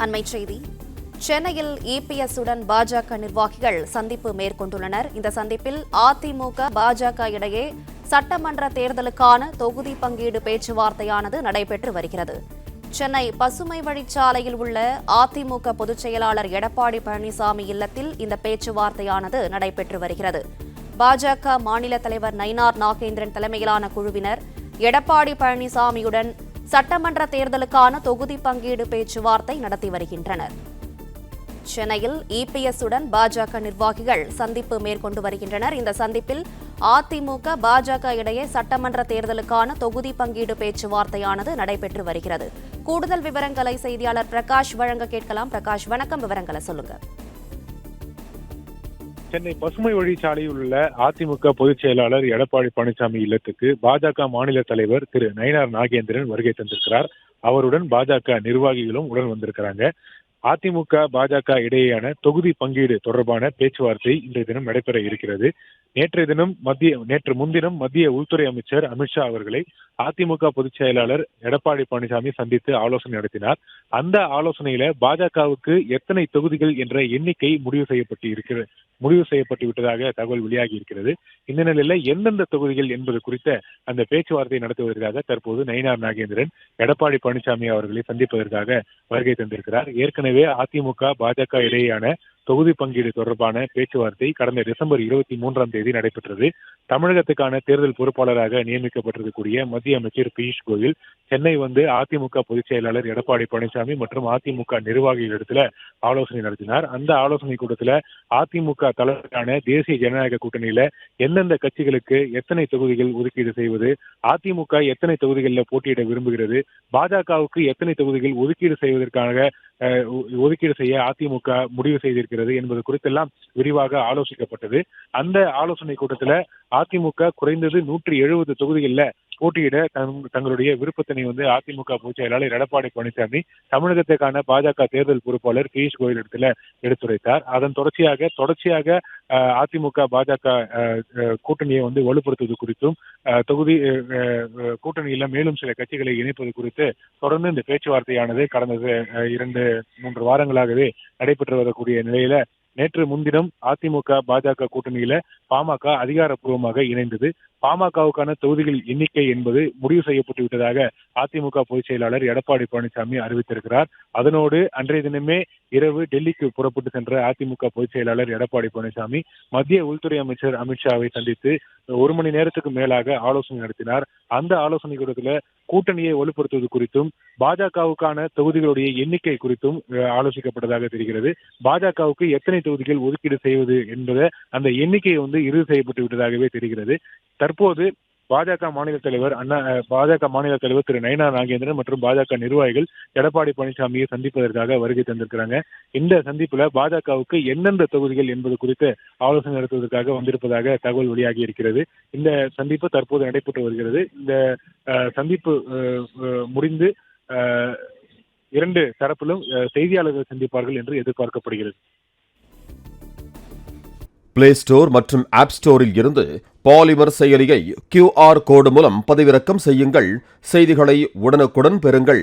அண்மைச் செய்தி. சென்னையில் இபிஎஸ்-உடன் பாஜக நிர்வாகிகள் சந்திப்பு மேற்கொண்டுள்ளனர். இந்த சந்திப்பில் அதிமுக பாஜக இடையே சட்டமன்ற தேர்தலுக்கான தொகுதி பங்கீடு பேச்சுவார்த்தையானது நடைபெற்று வருகிறது. சென்னை பசுமை வழிச்சாலையில் உள்ள அதிமுக பொதுச் செயலாளர் எடப்பாடி பழனிசாமி இல்லத்தில் இந்த பேச்சுவார்த்தையானது நடைபெற்று வருகிறது. பாஜக மாநில தலைவர் நயினார் நாகேந்திரன் தலைமையிலான குழுவினர் எடப்பாடி பழனிசாமியுடன் சட்டமன்ற தேர்தலுக்கான தொகுதி பங்கீடு பேச்சுவார்த்தை நடத்தி வருகின்றனர். சென்னையில் இபிஎஸ்-உடன் பாஜக நிர்வாகிகள் சந்திப்பு மேற்கொண்டு வருகின்றனர். இந்த சந்திப்பில் அதிமுக பாஜக இடையே சட்டமன்ற தேர்தலுக்கான தொகுதி பங்கீடு பேச்சுவார்த்தையானது நடைபெற்று வருகிறது. கூடுதல் விவரங்களை செய்தியாளர் பிரகாஷ் வழங்க கேட்கலாம். பிரகாஷ், வணக்கம். விவரங்களை சொல்லுங்க. சென்னை பசுமை வழிச்சாலையில் உள்ள அதிமுக பொதுச் செயலாளர் எடப்பாடி பழனிசாமி இல்லத்துக்கு பாஜக மாநில தலைவர் திரு நயினார் நாகேந்திரன் வருகை தந்திருக்கிறார். அவருடன் பாஜக நிர்வாகிகளும் உடன் வந்திருக்கிறாங்க. அதிமுக பாஜக இடையேயான தொகுதி பங்கீடு தொடர்பான பேச்சுவார்த்தை இன்றைய தினம் நடைபெற இருக்கிறது. நேற்று முன்தினம் மத்திய உள்துறை அமைச்சர் அமித்ஷா அவர்களை அதிமுக பொதுச் செயலாளர் எடப்பாடி பழனிசாமி சந்தித்து ஆலோசனை நடத்தினார். அந்த ஆலோசனையில பாஜகவுக்கு எத்தனை தொகுதிகள் என்ற எண்ணிக்கை முடிவு செய்யப்பட்டு விட்டதாக தகவல் வெளியாகி இருக்கிறது. இந்த நிலையில எந்தெந்த தொகுதிகள் என்பது குறித்த அந்த பேச்சுவார்த்தை நடத்துவதற்காக தற்போது நயினார் நாகேந்திரன் எடப்பாடி பழனிசாமி அவர்களை சந்திப்பதற்காக வருகை தந்திருக்கிறார். ஏற்கனவே அதிமுக பாஜக இடையேயான தொகுதி பங்கீடு தொடர்பான பேச்சுவார்த்தை கடந்த டிசம்பர் 23ஆம் தேதி நடைபெற்றது. தமிழகத்துக்கான தேர்தல் பொறுப்பாளராக நியமிக்கப்பட்டிருக்கக்கூடிய மத்திய அமைச்சர் பியூஷ் கோயல் சென்னை வந்து அதிமுக பொதுச் செயலாளர் எடப்பாடி பழனிசாமி மற்றும் அதிமுக நிர்வாகிகளிடத்துல ஆலோசனை நடத்தினார். அந்த ஆலோசனை கூட்டத்துல அதிமுக தலைமையிலான தேசிய ஜனநாயக கூட்டணியில எந்தெந்த கட்சிகளுக்கு எத்தனை தொகுதிகள் ஒதுக்கீடு செய்வது, அதிமுக எத்தனை தொகுதிகளில் போட்டியிட விரும்புகிறது, பாஜகவுக்கு எத்தனை தொகுதிகள் ஒதுக்கீடு செய்ய அதிமுக முடிவு செய்திருக்கிறது என்பது குறித்தெல்லாம் விரிவாக ஆலோசிக்கப்பட்டது. அந்த ஆலோசனை கூட்டத்தில் அதிமுக குறைந்தது 170 தொகுதிகளில் போட்டியிட தங்களுடைய விருப்பத்தினை வந்து அதிமுக பொதுச் செயலாளர் எடப்பாடி பழனிசாமி தமிழகத்துக்கான பாஜக தேர்தல் பொறுப்பாளர் பியூஷ் கோயல் இடத்துல எடுத்துரைத்தார். அதன் தொடர்ச்சியாக அதிமுக பாஜக கூட்டணியை வந்து வலுப்படுத்துவது குறித்தும் கூட்டணியில மேலும் சில கட்சிகளை இணைப்பது குறித்து தொடர்ந்து இந்த பேச்சுவார்த்தையானது கடந்த 2-3 வாரங்களாகவே நடைபெற்று வரக்கூடிய நிலையில நேற்று முன்தினம் அதிமுக பாஜக கூட்டணியில பாமக அதிகாரப்பூர்வமாக இணைந்தது. பாமகவுக்கான தொகுதிகள் எண்ணிக்கை என்பது முடிவு செய்யப்பட்டு விட்டதாக அதிமுக பொதுச் செயலாளர் எடப்பாடி பழனிசாமி அறிவித்திருக்கிறார். அதனோடு அன்றைய தினமே இரவு டெல்லிக்கு புறப்பட்டு சென்ற அதிமுக பொதுச் செயலாளர் எடப்பாடி பழனிசாமி மத்திய உள்துறை அமைச்சர் அமித்ஷாவை சந்தித்து 1 மணி நேரத்துக்கு மேலாக ஆலோசனை நடத்தினார். அந்த ஆலோசனை கூட்டத்தில் கூட்டணியை வலுப்படுத்துவது குறித்தும் பாஜகவுக்கான தொகுதிகளுடைய எண்ணிக்கை குறித்தும் ஆலோசிக்கப்பட்டதாக தெரிகிறது. பாஜகவுக்கு எத்தனை தொகுதிகள் ஒதுக்கீடு செய்வது என்பதை அந்த எண்ணிக்கையை வந்து இறுதி செய்யப்பட்டு விட்டதாகவே தெரிகிறது. தற்போது பாஜக மாநில தலைவர் திரு நயினார் நாகேந்திரன் மற்றும் பாஜக நிர்வாகிகள் எடப்பாடி பழனிசாமியை சந்திப்பதற்காக வருகை தந்திருக்கிறாங்க. இந்த சந்திப்புல பாஜகவுக்கு எந்தெந்த தொகுதிகள் என்பது குறித்து ஆலோசனை நடத்துவதற்காக வந்திருப்பதாக தகவல் வெளியாகி இருக்கிறது. இந்த சந்திப்பு தற்போது நடைபெற்று வருகிறது. இந்த சந்திப்பு முடிந்து 2 தரப்பிலும் செய்தியாளர்கள் சந்திப்பார்கள் என்று எதிர்பார்க்கப்படுகிறது. பிளே ஸ்டோர் மற்றும் ஆப் ஸ்டோரில் இருந்து பாலிமர் செயலியை QR கோடு மூலம் பதிவிறக்கம் செய்யுங்கள். செய்திகளை உடனுக்குடன் பெறுங்கள்.